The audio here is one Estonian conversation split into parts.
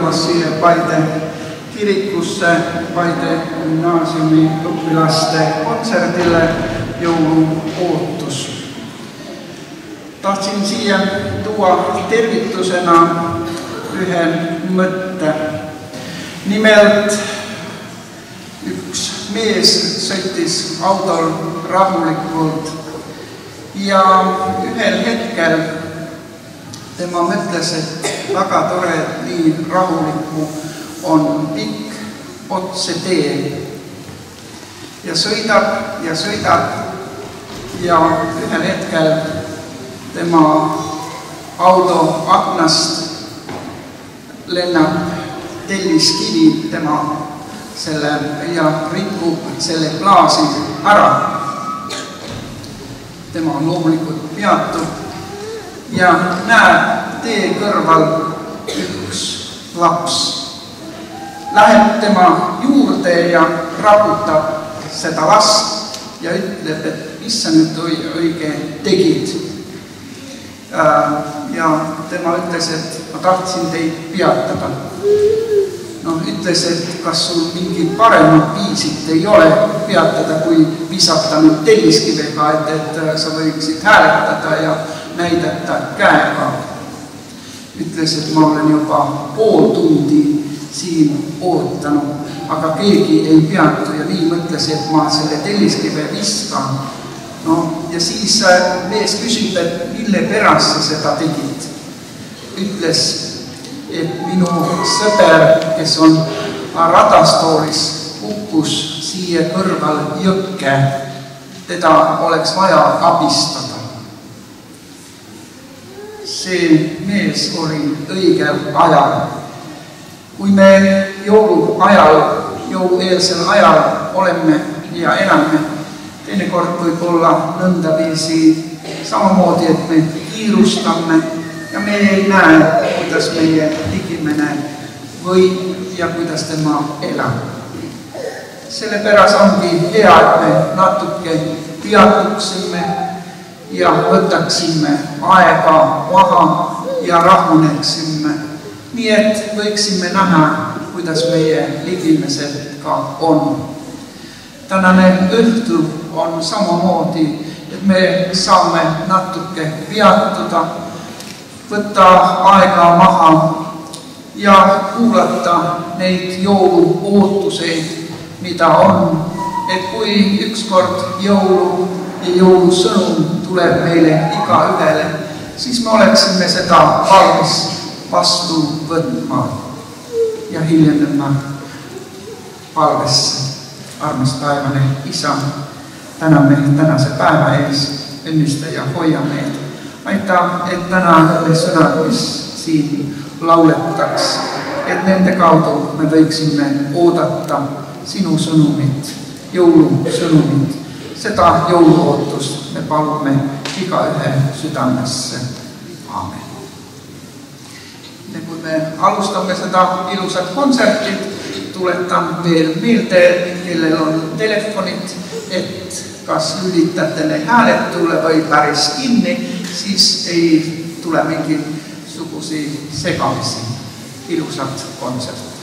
tulemas siia Paide kirikusse Paide gümnaasiumi õpilaste kontserdile Jõuluootus. Tahtsin siia tuua tervitusena ühe mõtte. Nimelt üks mees sõitis autol rahulikult ja ühel hetkel tema mõtles, et väga tore, et nii rahulikku on pikk otsetee. Ja sõidab ja ühel hetkel tema auto aknast lennab telliskivi tema ja rikub selle klaasi ära. Tema loomulikult peatub ja näeb tee kõrval üks laps. Läheb tema juurde ja raputab seda last ja ütleb, et mis sa nüüd õige tegid. Ja tema ütles, et ma tahtsin teid peatada. Ütles, et kas sul mingit paremat viisit ei ole peatada, kui visata nüüd telliskivega, et sa võiksid hääletada ja näidata käega. Ütles, et ma olen juba pool tundi siin ootanud, aga keegi ei peatu ja nii mõtles, et ma selle telliskive viskan. Ja siis mees küsib, et mille pärast sa seda tegid. Ütles, et minu sõber, kes on radastooris, kukkus siia kõrval jõkke, teda oleks vaja abistada. See mees oli õigel ajal. Kui me jõulueelsel ajal oleme ja elame, teinekord võib olla nõnda viisi samamoodi, et me kiirustame ja me ei näe, kuidas meie ligimene võib ja kuidas tema elab. Sellepärast ongi hea, et me natuke peatuksime ja võtaksime aega maha ja rahuneksime. Nii et võiksime näha, kuidas meie ligimised ka on. Tänane õhtu on samamoodi, et me saame natuke peatuda, võtta aega maha ja kuulata neid jõuluootuseid, mida on. Et kui ükskord jõulu ja jõulusõnum tuleb meile igaühele, siis me oleksime seda valmis vastu võtma ja hiljenema palvesse. Armas taevane Isa, täname tänase päeva ees, õnnista ja hoia meid. Aitäh, et täna need sõnad, mis siin lauletaks, et nende kaudu me võiksime oodata sinu sõnumit, jõulusõnumit. Seda jõuluootust me palume igaühe südamesse. Aamen. Kui me alustame seda ilusat kontsertit, tuletan veel meelde, kellel on telefonid, et kas lülitate ne hääletule või päris kinni, siis ei tule mingisugusi segamisi. Ilusat kontserti.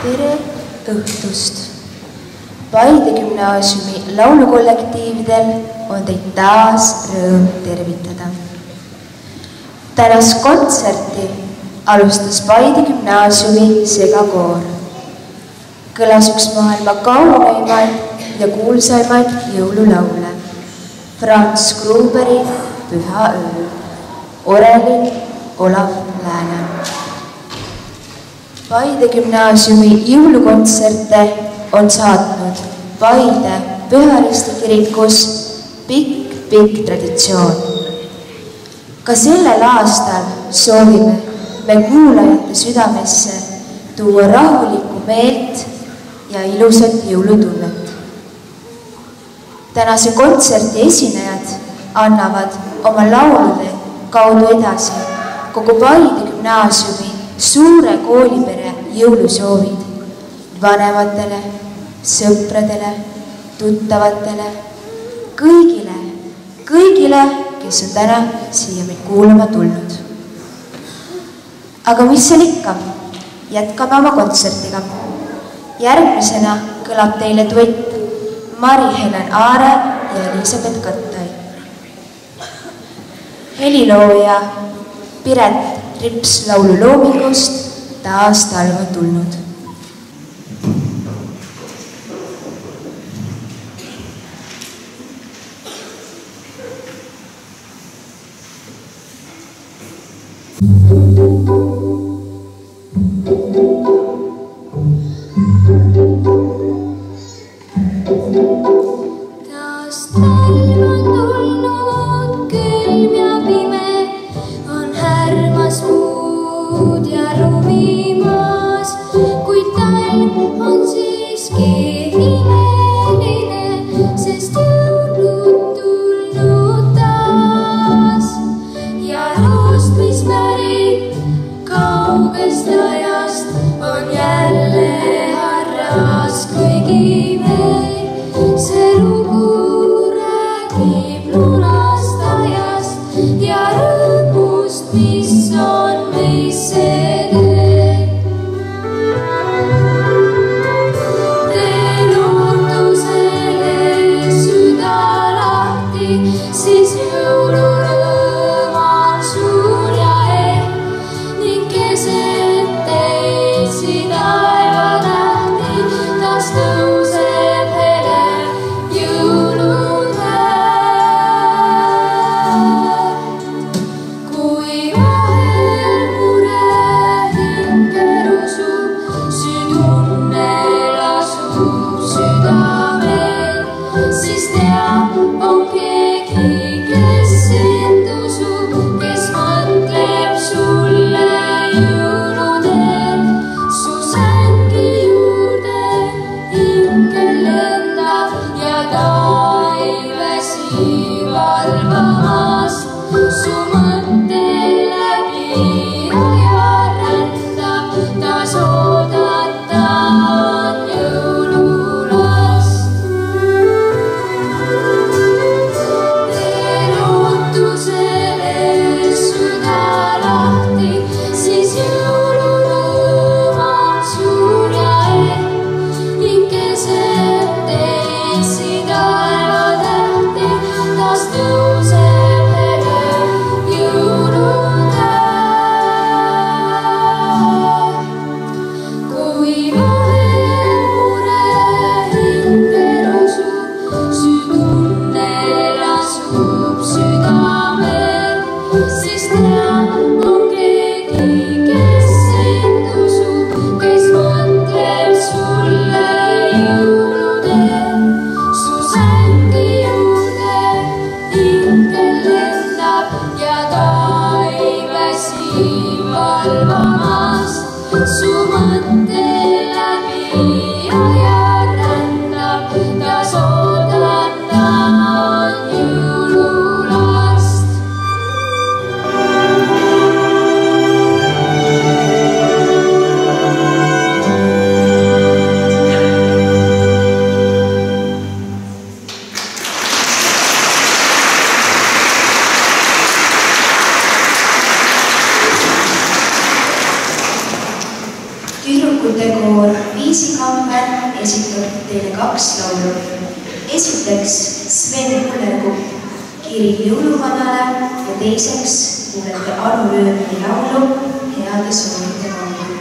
tere õhtust! Paide gümnaasiumi laulukollektiividel on teid taas rõõm tervitada. Tänast kontserti alustas Paide gümnaasiumi segakoor. Kõlas üks maailma kauneimaid ja kuulsaimaid jõululaule. Franz Gruberi Püha öö, Orelin Olav Lääne. Paide gümnaasiumi jõulukontserte on saatnud Paide Püharisti kirikus pikk traditsioon. Ka sellel aastal soovime me kuulajate südamesse tuua rahulikku meelt ja ilusat jõulutunnet. Tänase kontserti esinejad annavad oma laulude kaudu edasi kogu Paide gümnaasiumi suure koolipere jõulusoovid vanematele, sõpradele, tuttavatele, kõigile, kes on täna siia meid kuulama tulnud. Aga mis seal ikka? Jätkame oma kontsertiga. Järgmisena kõlab teile duett Mari-Helen Aare ja Elisabeth Kattai. Helilooja Piret Rips laulu loomingust taas talve tulnud. tüdrukute koor Liisi Kammer esitab teile 2 laulu. Esiteks Sven Kullerkupp Kirill jõuluvanale ja teiseks kuulete Anu Löömi laulu Heade soovide kaudu.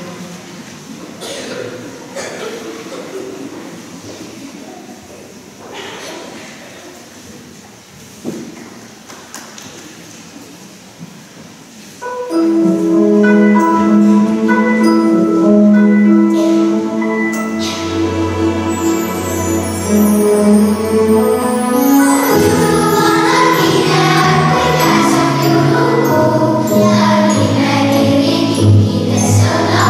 So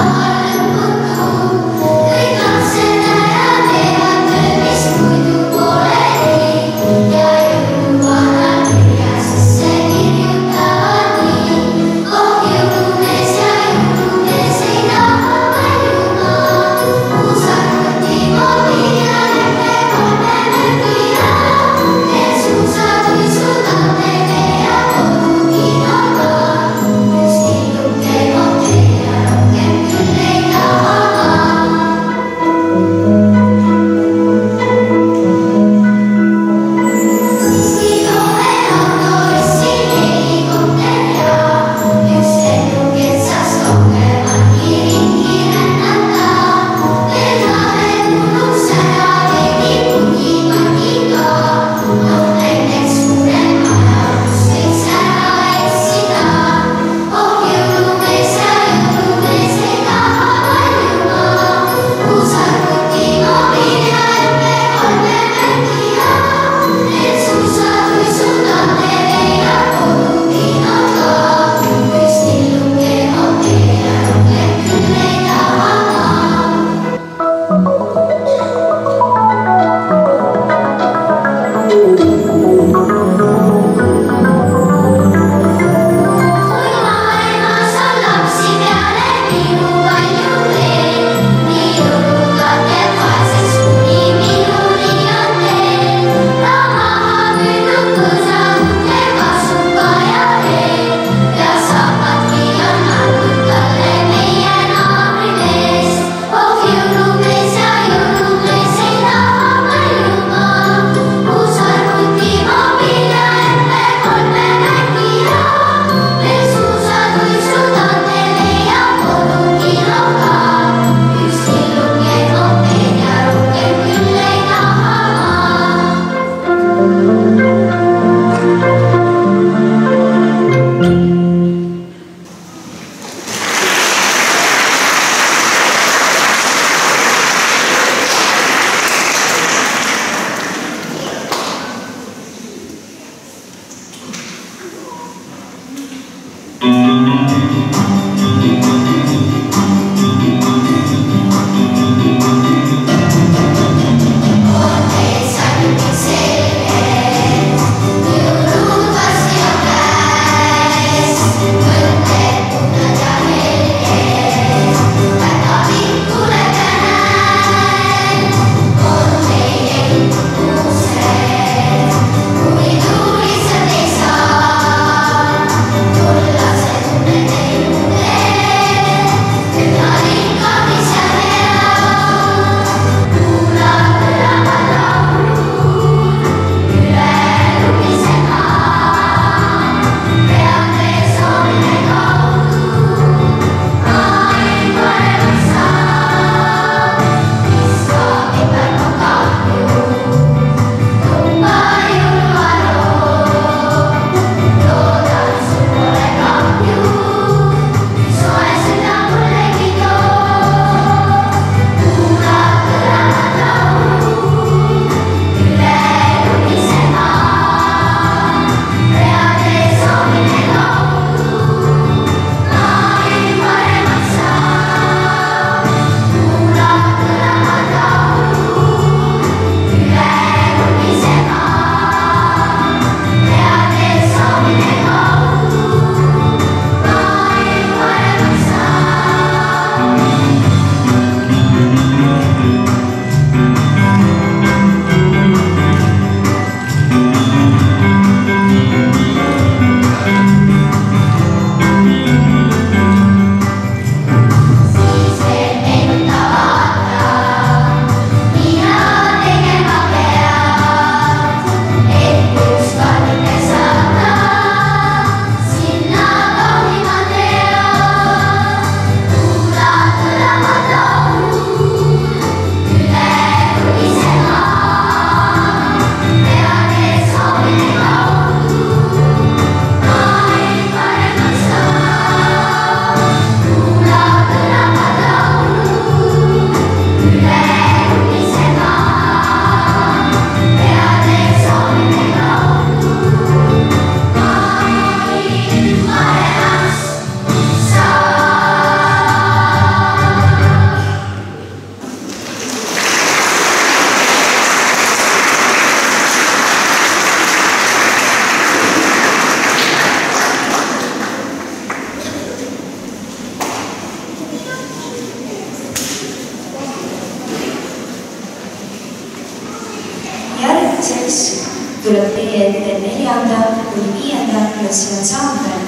tuleb teie ette 4.–5. klassi ansambel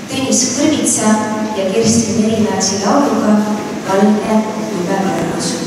Tõnis Kõrvitsa ja Kirsti Merimäesi lauluga Valge lubevarjus.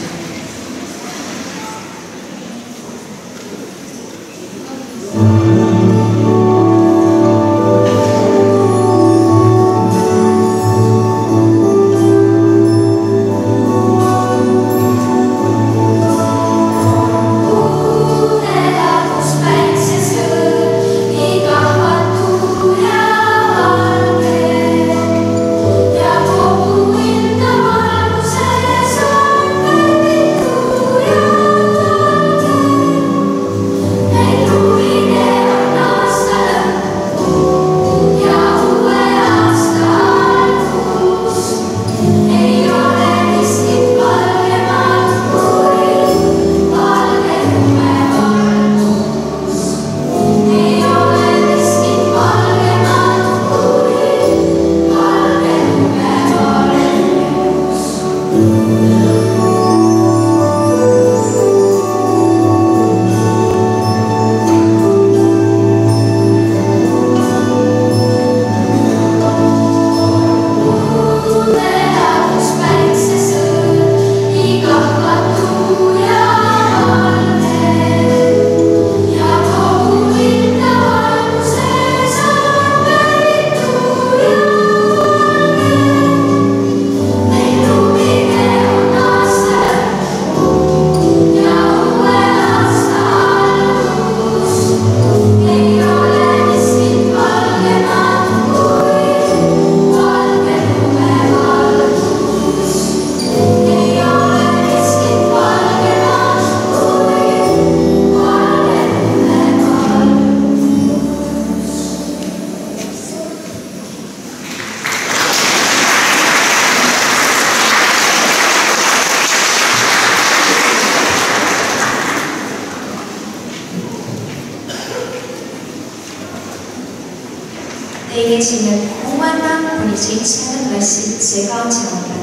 Teile esineb 6.–7. klassi segaansambel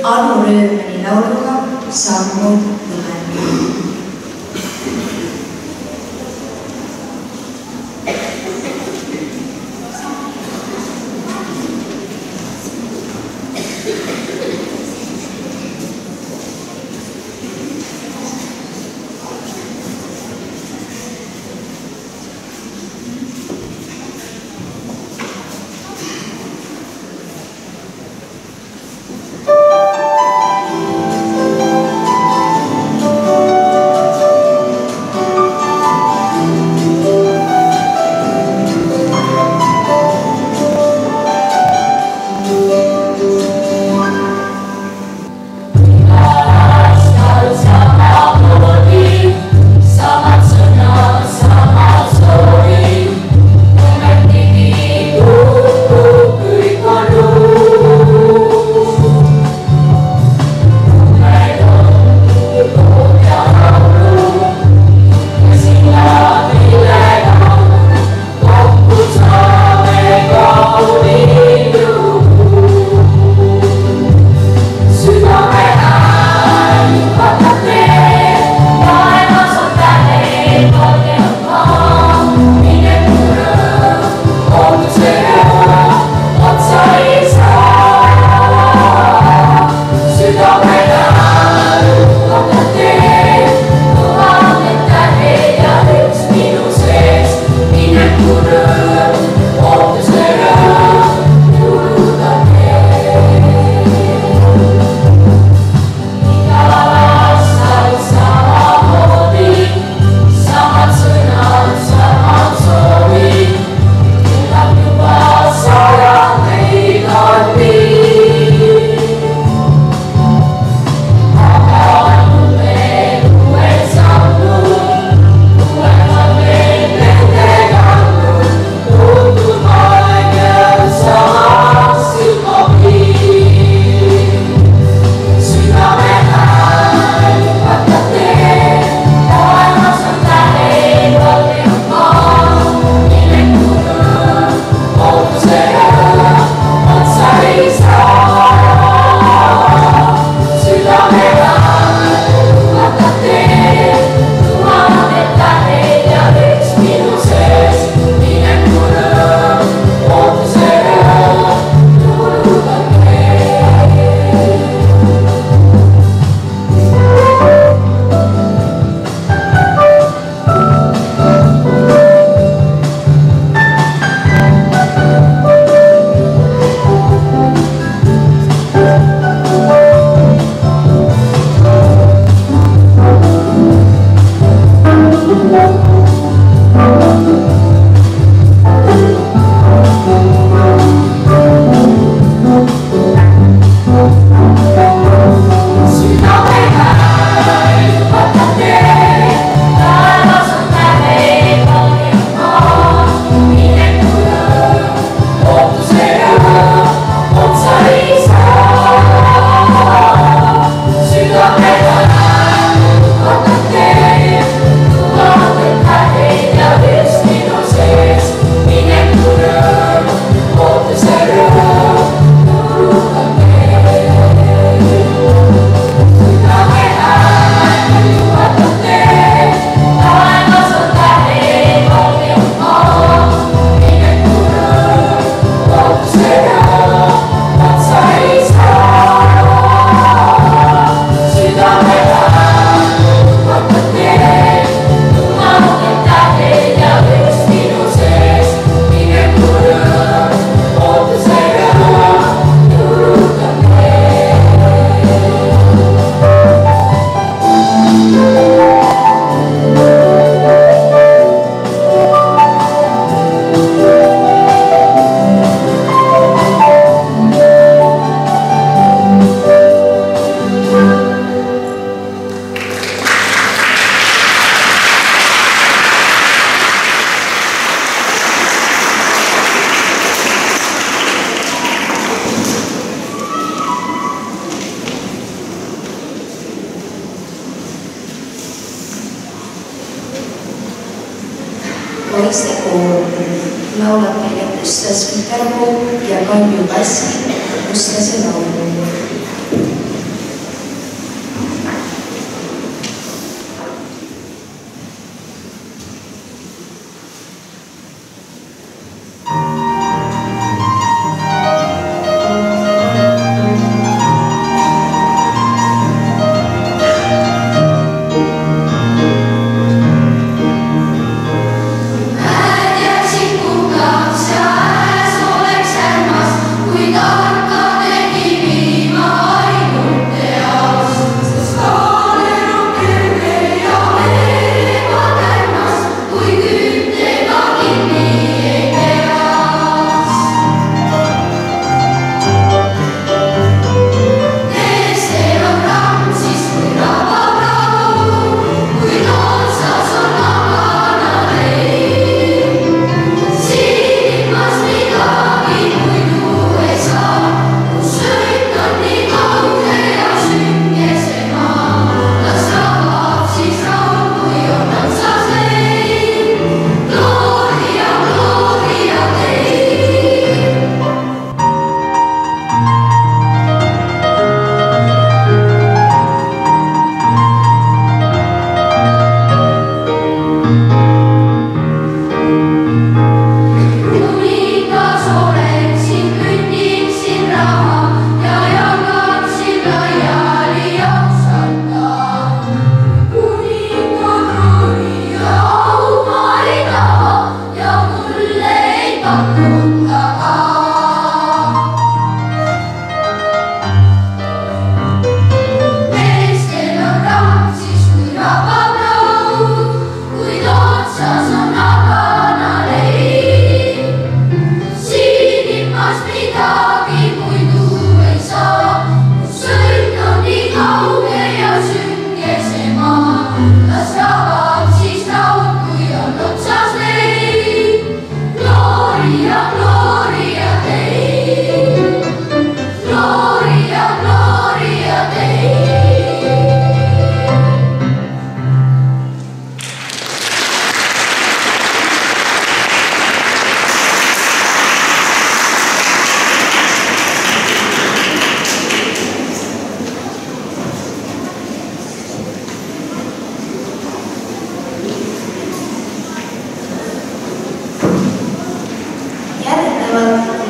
Anu Röömeni lauluga Sammu lumel. poistekoor. Laulab meile Pustas Kitarpuu ja Kalju Kaski Pustase laulu.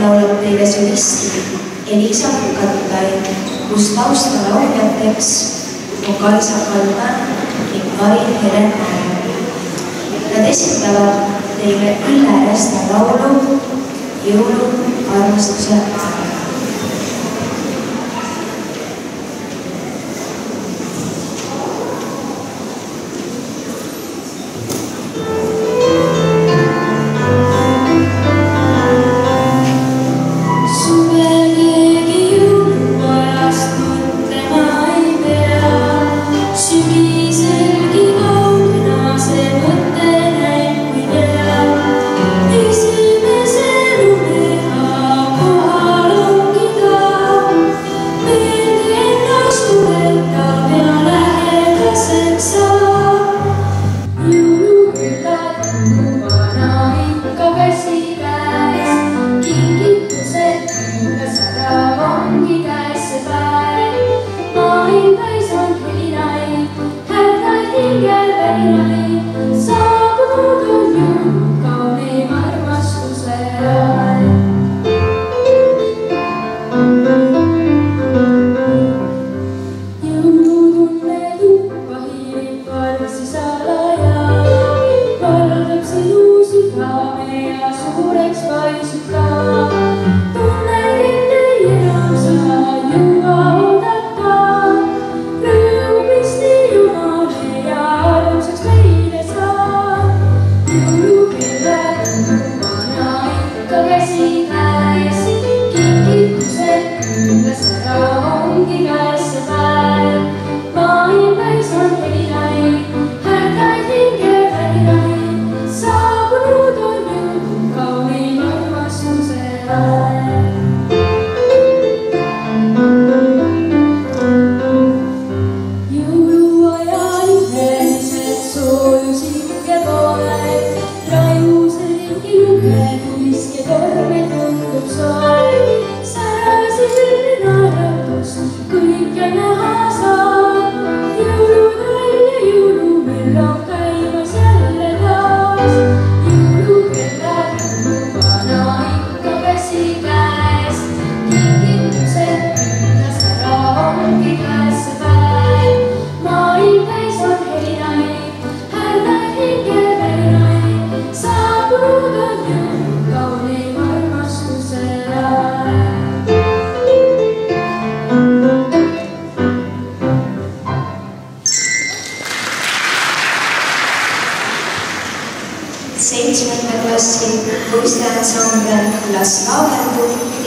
laulab teile solisti Elisa Pukatai, kus taustalauljateks on Kaisa Kalman ning Karin Helen Määr. Nad esitavad teile Ülle Resta laulu Jõulu armastuse aeg. Esimese lumeha kohal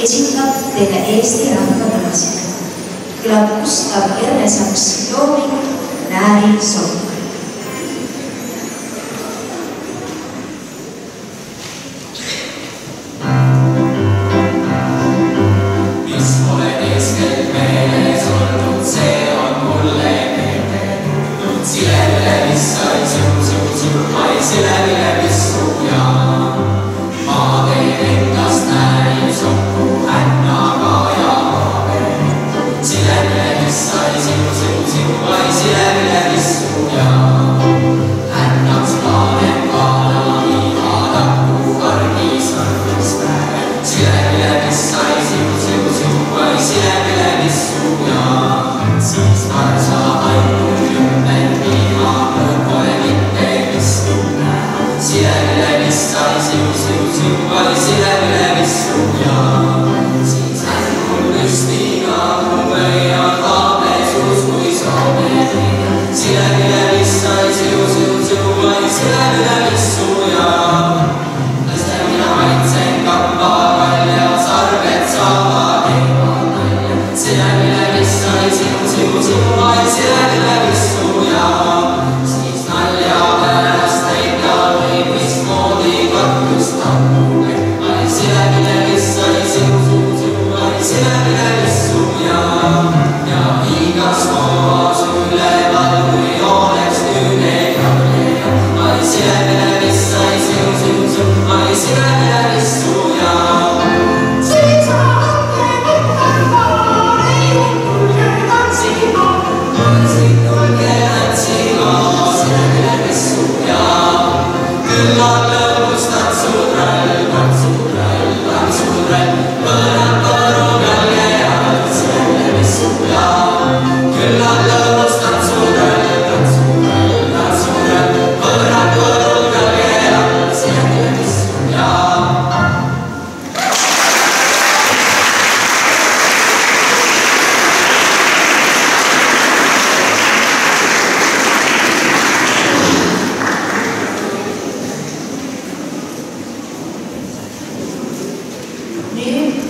esitab teile Eesti rahva naased. Kõlab Gustav Ernesaks looming Nääri song.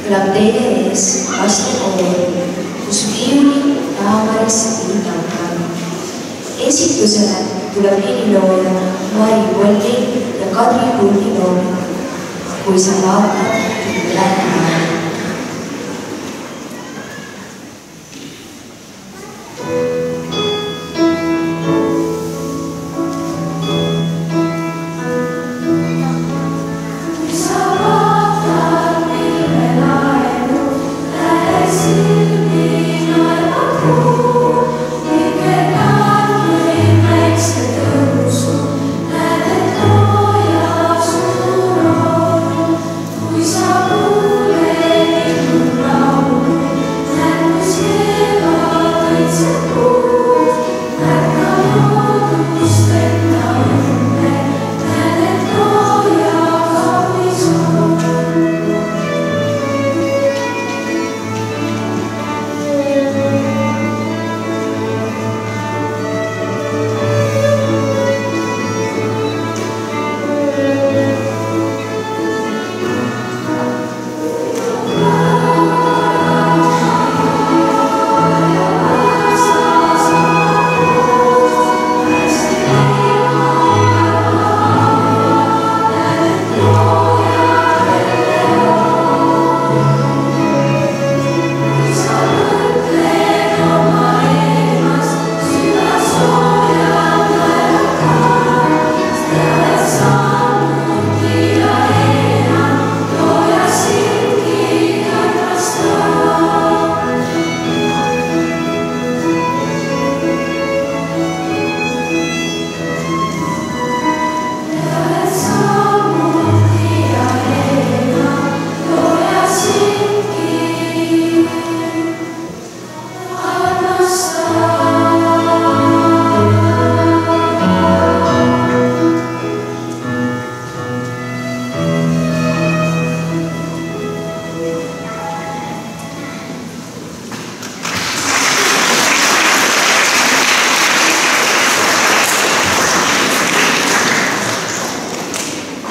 Kõlab teile ees lastekool, kus viiuli Taamaris Linnanna. Esitusele tuleb helilooja Mari Polli ja Kadri Pulli looming, kui sa vaatad läänele.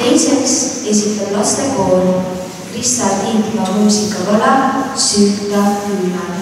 Teiseks esitab lastekool Krista Tiidma muusikakala Süüta küünal.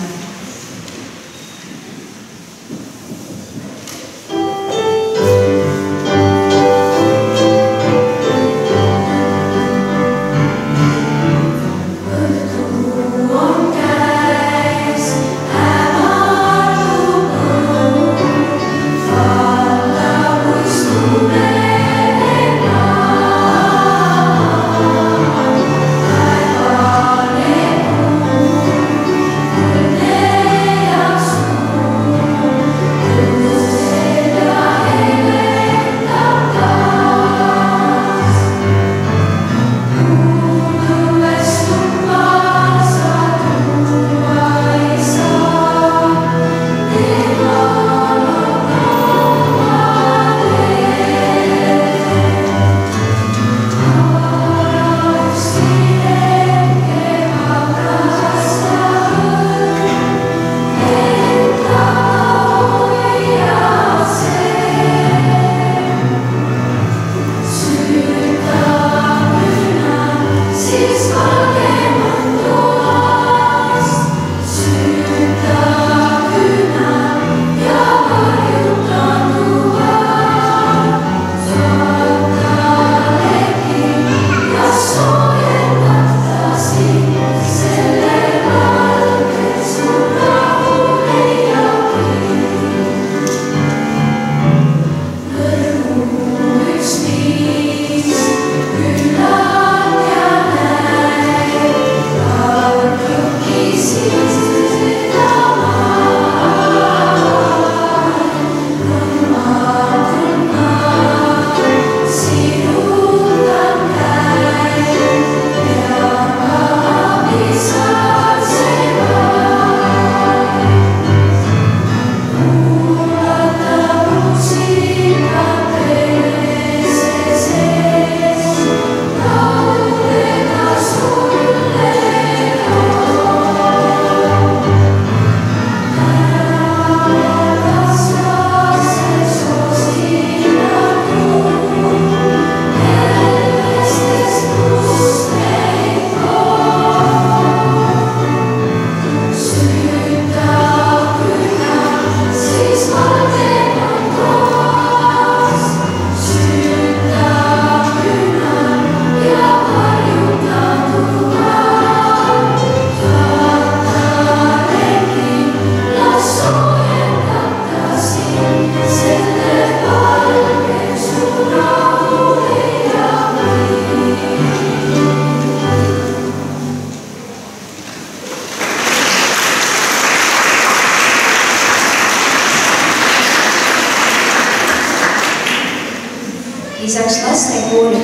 Lisaks lastekoolile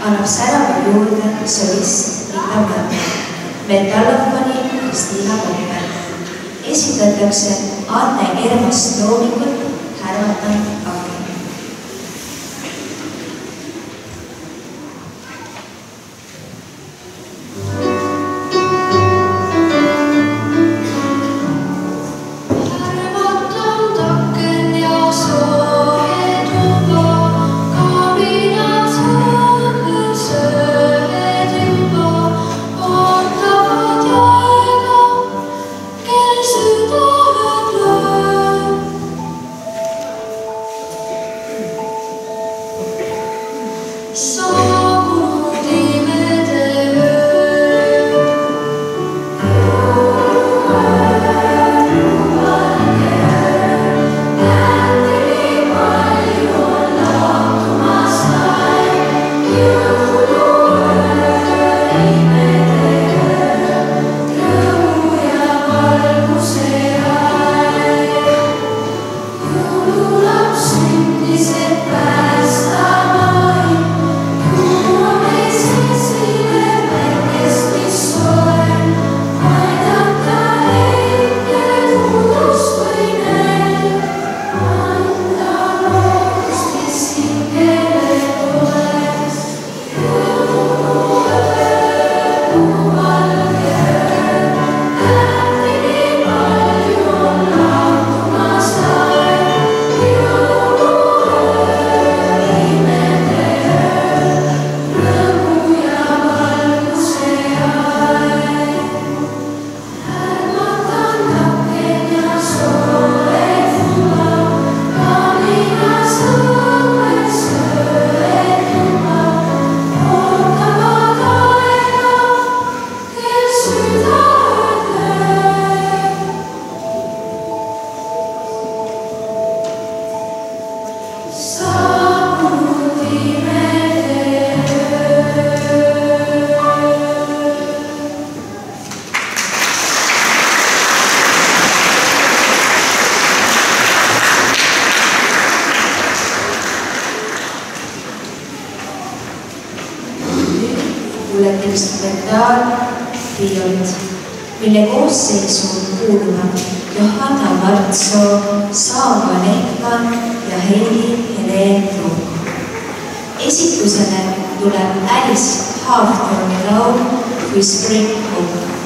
annab säraval juurde solist Rita Mõmme, metallofoni Kristiina Koppel. Esitatakse Anne Ermast loomingut Härmatan Agi. teatriolt, mille koosseisu kuuluvad Johanna Martsoo, Saama Lehtman ja Heili-Heleen Ruuk. Esitusele tuleb Alice Hawthorne'i laul kui Spring Hope.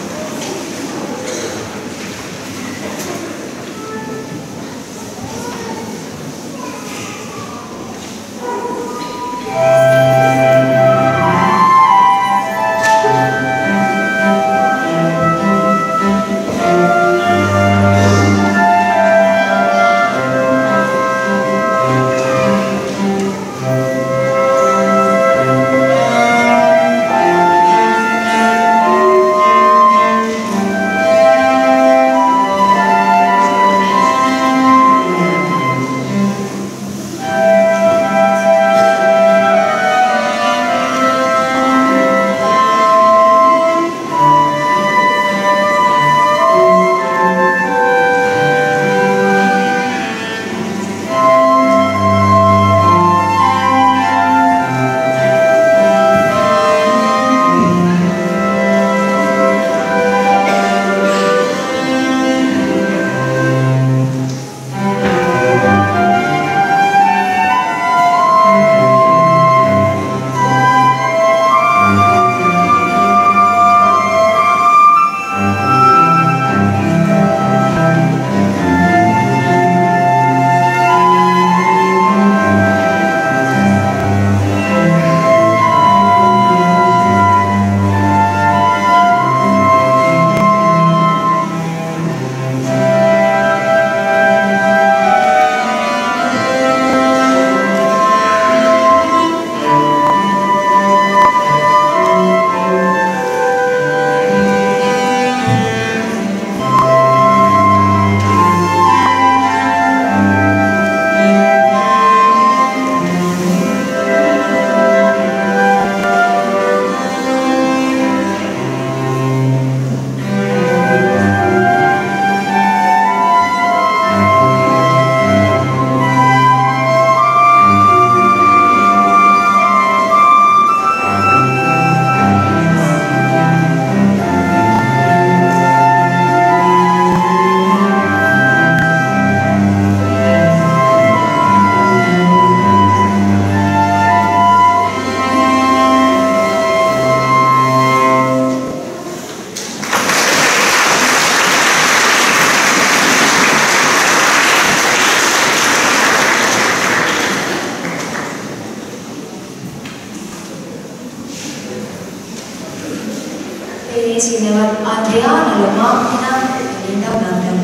Esinevad Adriana Lomakina ja Linda Mändel.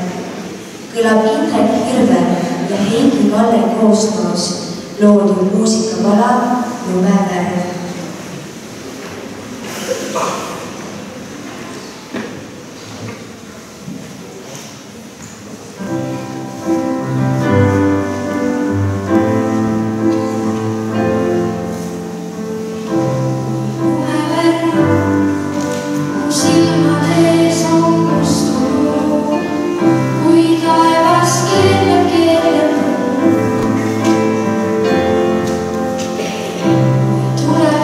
Kõlab Indrek Hirve ja Heiki Kalle koostöös loodud muusikapala Lumeverv. Tule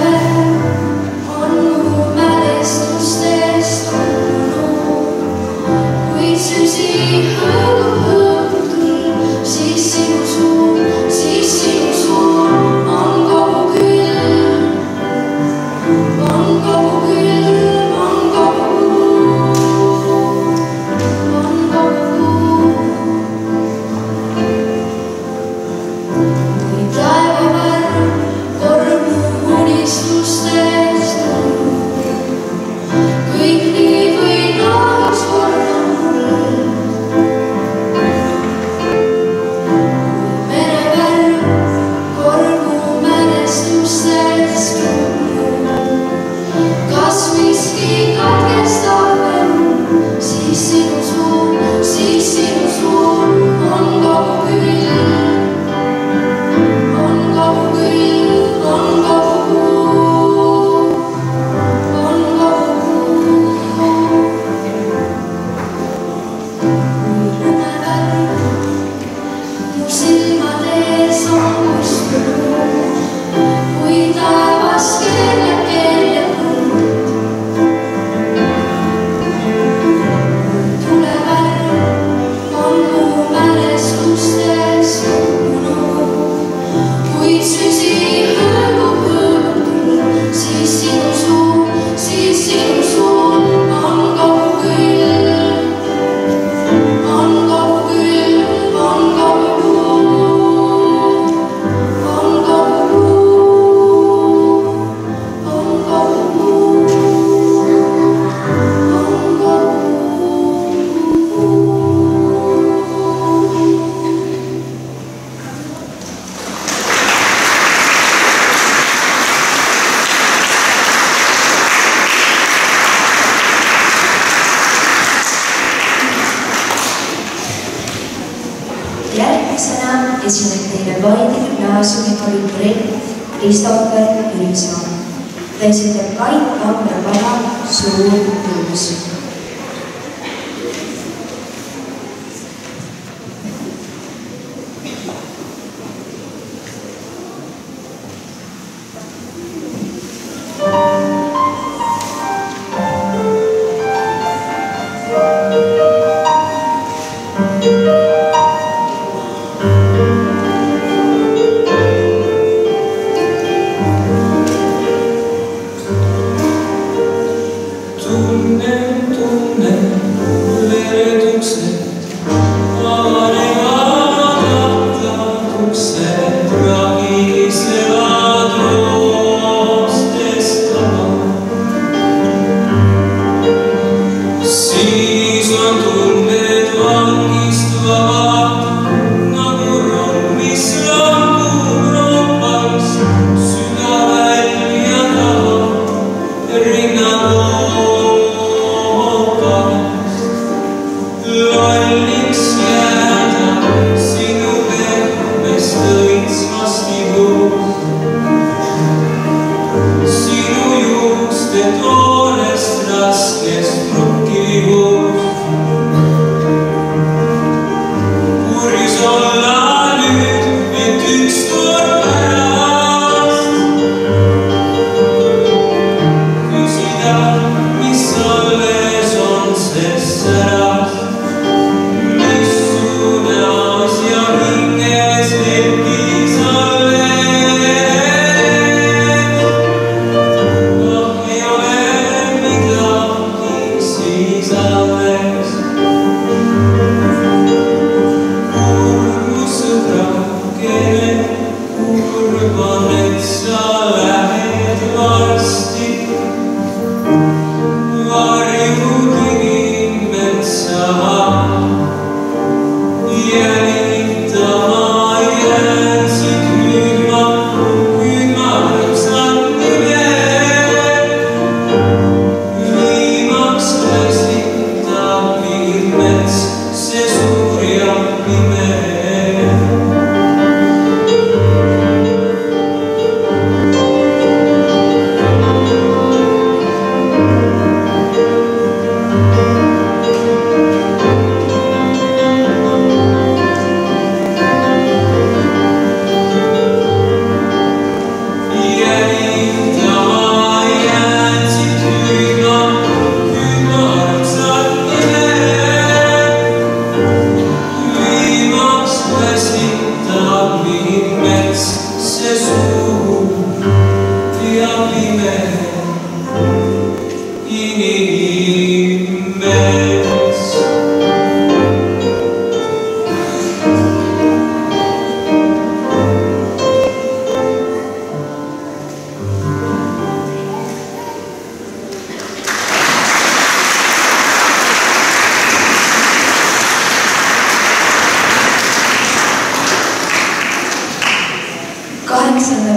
Järgmisena esineb teile Paide gümnaasiumi abiturient Kristoffer Jürismaa. Ta esitab Kait Kambra pala Suur juhus.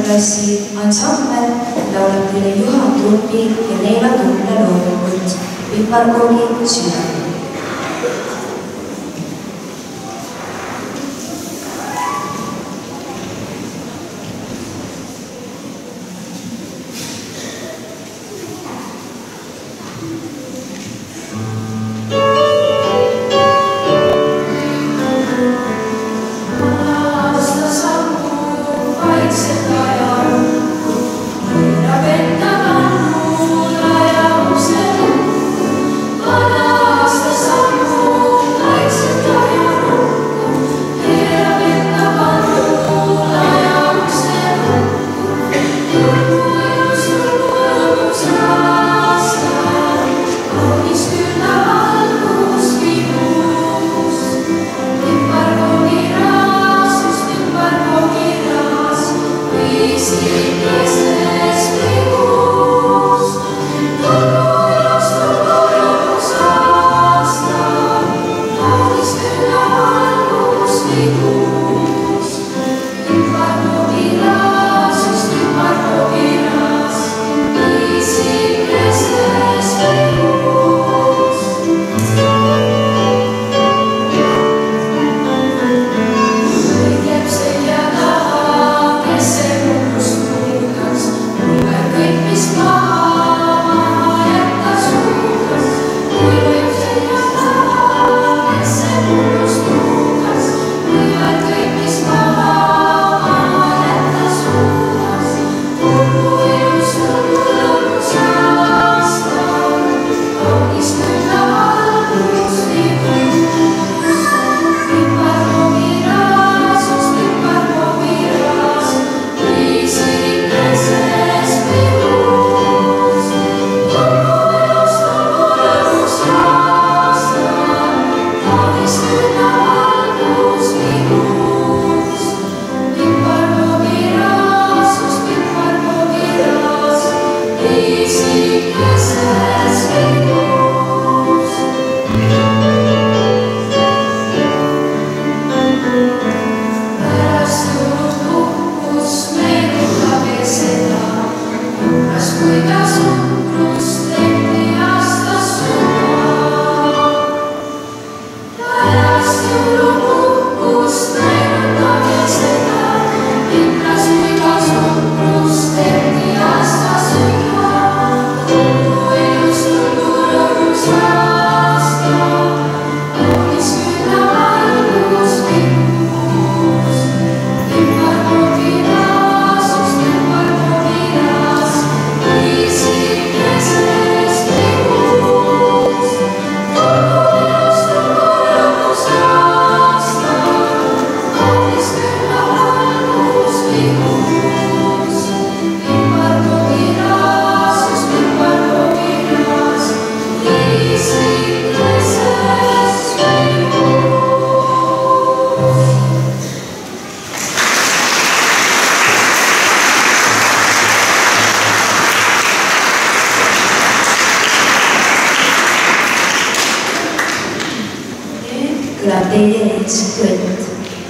klassi ansambel laulab teile Juhan Trumpi ja Leila Tuule loomingut Piparkoogi süda. Venta vannulla ja uksen, vanas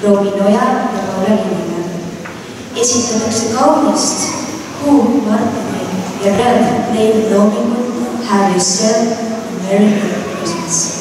Roomi Noja ja Paula Linnile. Esitatakse kaunist Who Martini ja Red Neil loomingut Have Yourself a Merry Christmas.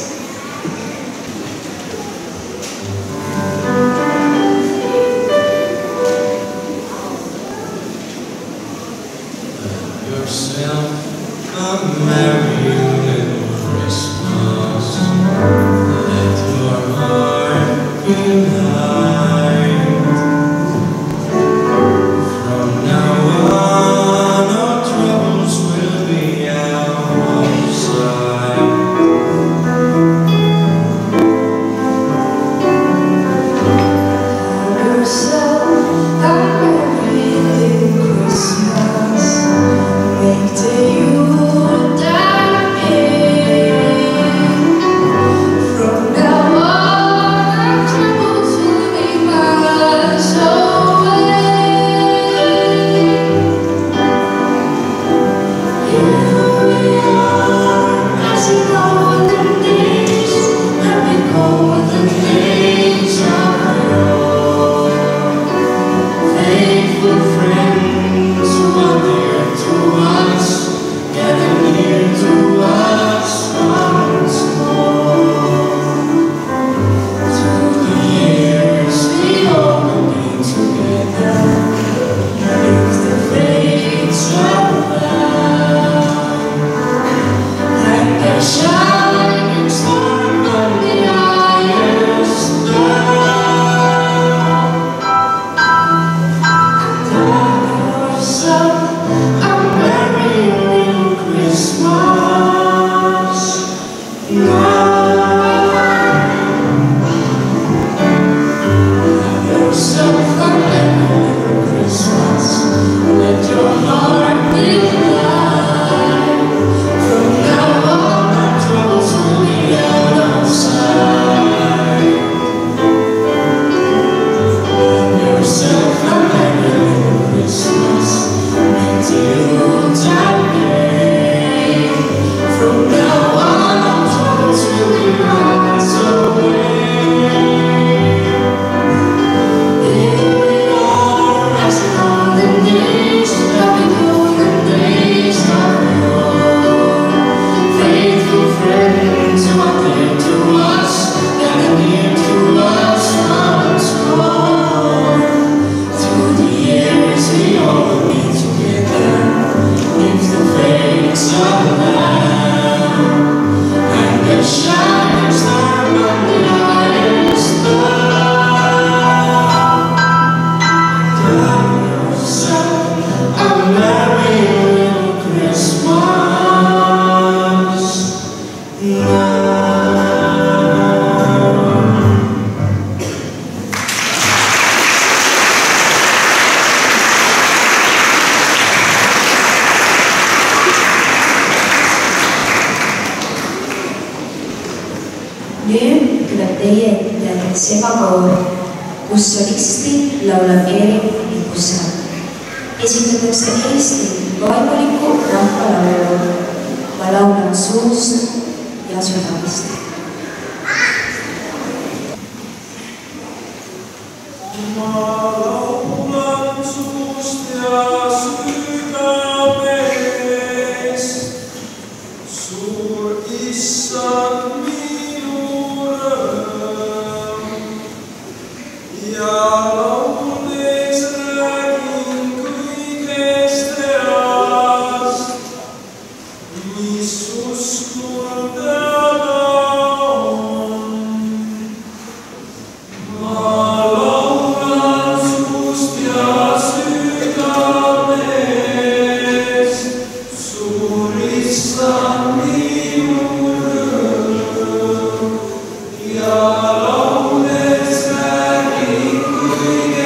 Nüüd tuleb teie ette segakoor, kus solisti laulab Eerik Nikusa. Esitatakse Eesti vaenuliku rahvalaulu. Ma laulan suust ja südamest. Ma laulan suust ja südamest, suur Issand minu rõõm. Ja laules räägin kõigest heast, mis usk mul täna on. Yeah.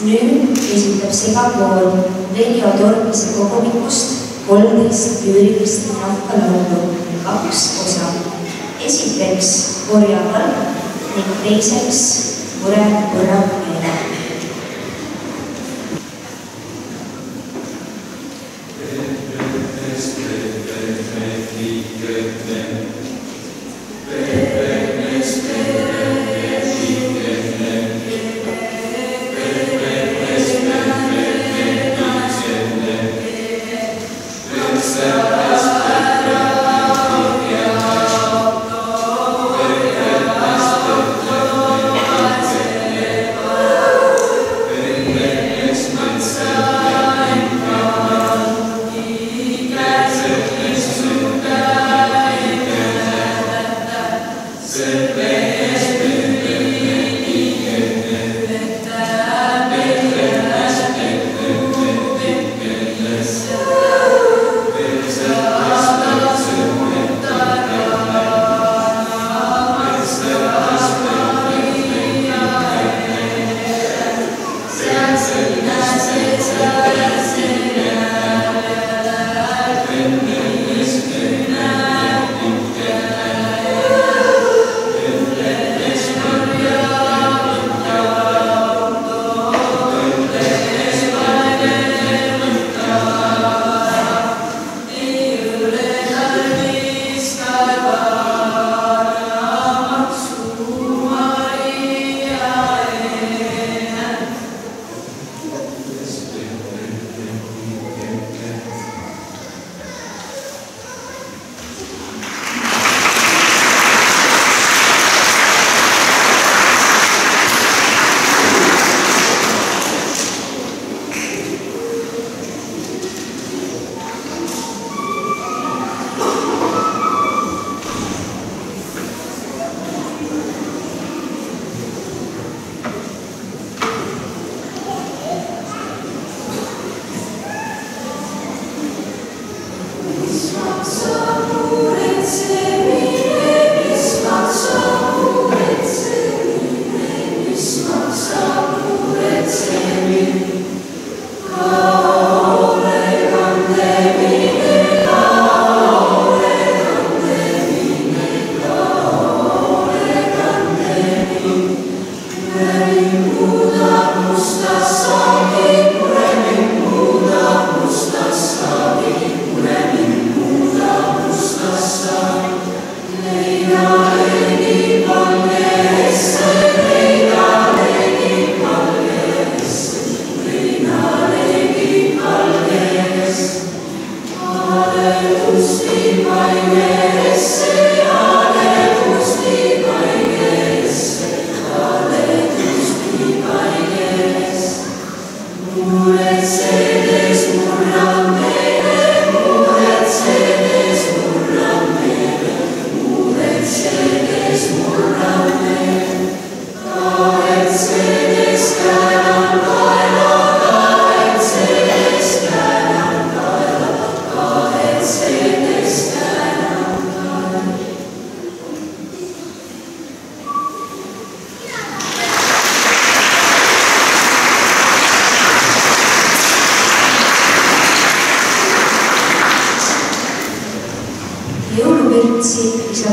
Nüüd esitab segakool Veljo Tormise kogumikust 13 lüürilist rahvalaulu 2 osa. Esiteks Orjavalg ning teiseks Mure põrab meele.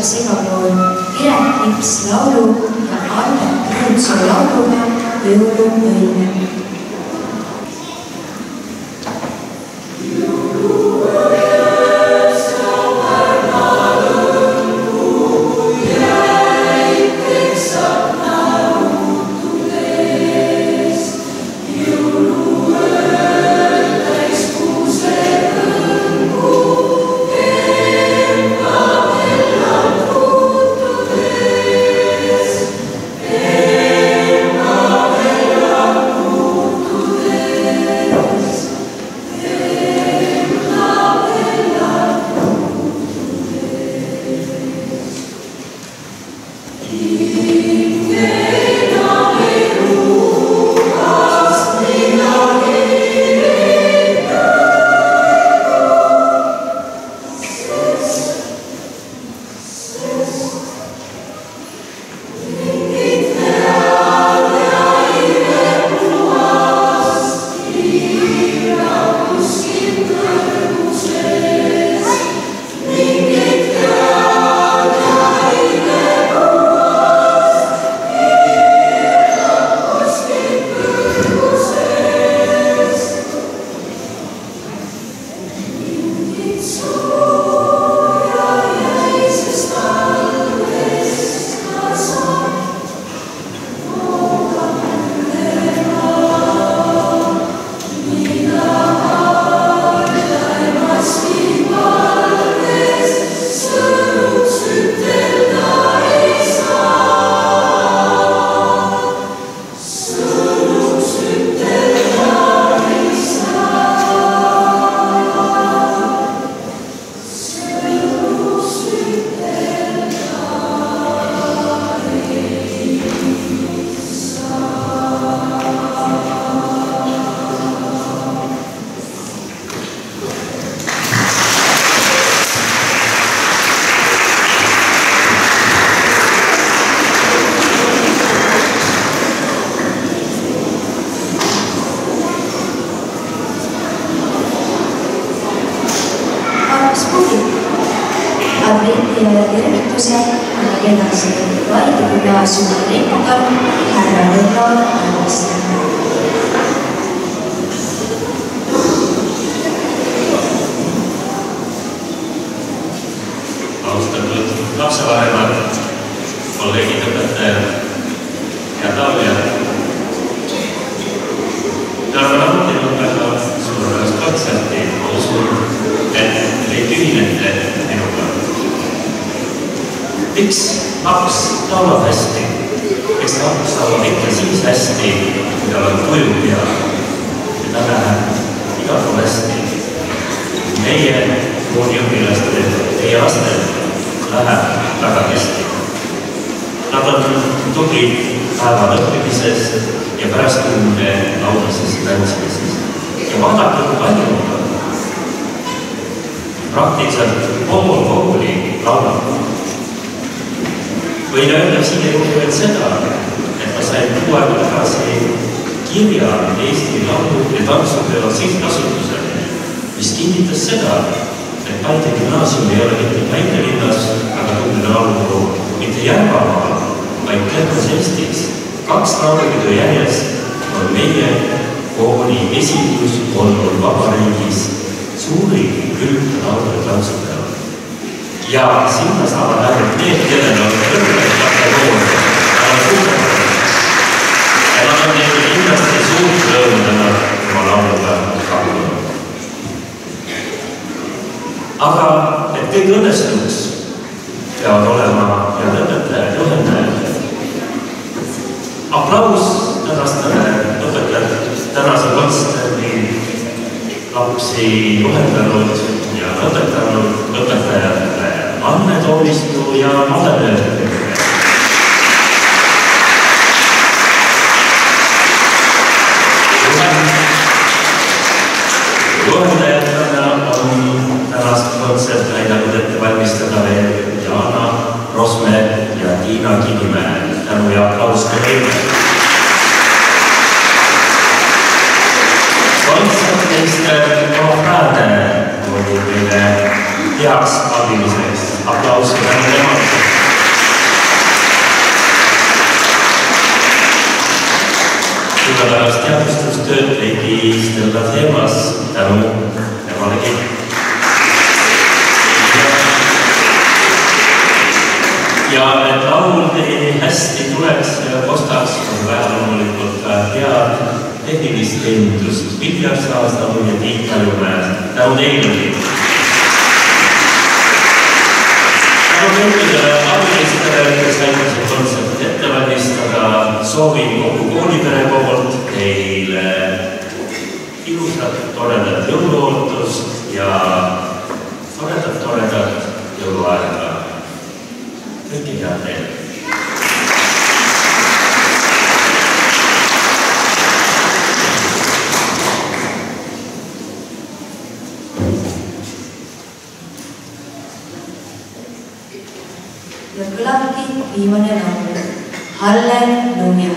segakool Piret Lips laulu ja Albert Rõõmsoo lauluga Jõuluõine. Tervituse annab edasi Vaide gümnaasiumi rektor härra Lõllo Tõniste. Austatud lapsevanemad, kolleegid, õpetajad ja lauljad. Me oleme nautinud väga suurepärast kontserti. Ma usun, et teid ühinete minuga. Miks laps laulab hästi? Miks laps laulab ikka siis hästi, kui tal on tuju ja ta läheb igal pool hästi. Meie kooliõpilastel, teie lastel läheb väga hästi. Nad on tublid päeval õppimises ja pärast tunde laulmises ja tantsimises. Ja vaadake, kui palju praktiliselt pool kooli laulab. Võin öelda siia juurde veel seda, et ma sain 6 aega tagasi kirja Eesti Laulu- ja Tantsupeo Sihtkasutusele, mis kinnitas seda, et Paide gümnaasium ei ole mitte Paide-linnas, aga tunne laulukogu mitte Järvamaal, vaid terves Eestis. 2 laulupidu järjest on meie kooli esindus olnud vabariigis suurim külgta laulu- ja tantsupeo. Ja sinna saavad ainult need, kellel on lõppekategooria, nad on suuremad. Ja nad on neil kindlasti suurt rõõmudena oma lauluga kakkunud. Aga et kõik õnnestuks, peavad olema head õpetajad, juhendajad. Aplaus tänastele õpetajad, tänase kontserdi lapsi juhendanud ja õpetanud õpetajatele Anne Toomistu ja Madele. Juhendajatena on tänast kontserti aidanud ette valmistada veel Jaana Rosme ja Tiina Kivimäe. Tänu ja aplaus ka teile. Kontsertmeister Rohraade oli meile heaks abiliseks. Aplaus ka tänu temale. suurepärast teadustustööd tegi Stella Teemas tänu temalegi. Ja et laul nii hästi tuleks ja kostaks, on vähe loomulikult head tehnilist teenindust Viljar Saastalu ja Tiit Kaljumäe. Tänu teilegi. Tänu kõikidele abilistele, kes aitasid kontserti ette valmistada, soovin kogu koolipere poolt teile ilusat, toredat jõuluootust ja toredat jõuluaega. Kõike head teile. Ja kõlabki viimane laul. Halleluuja.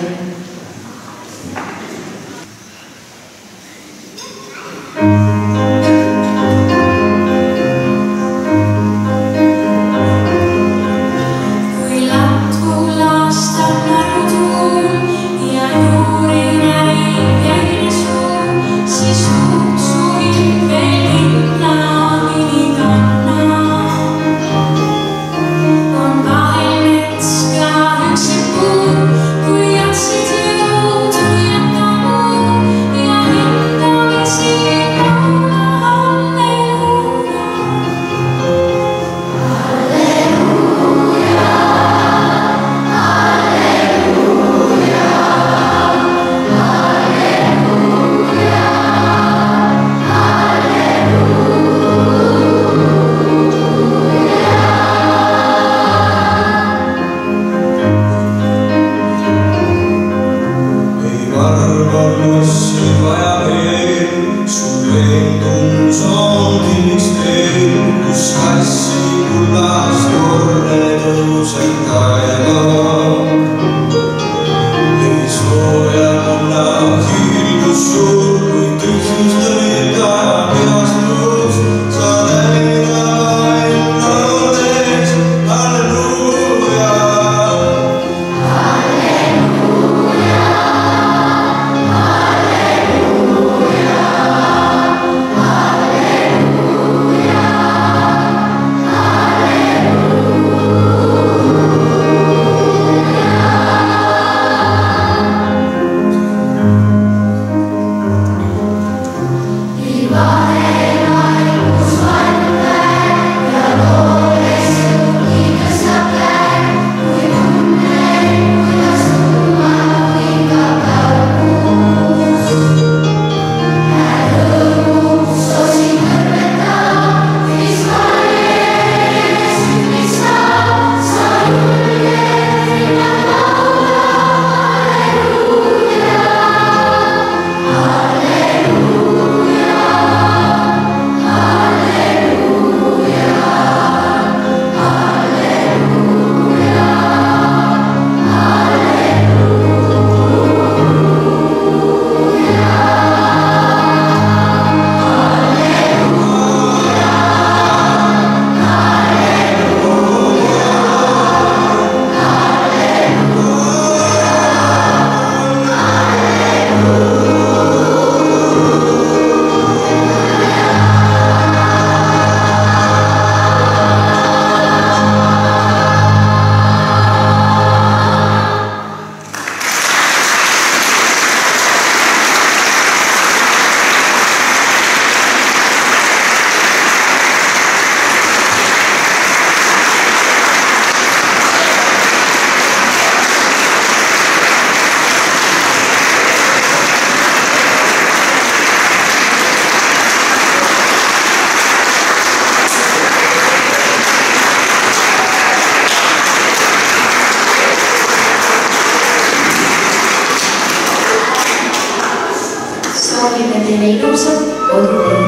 Soovime teile ilusat koduteed.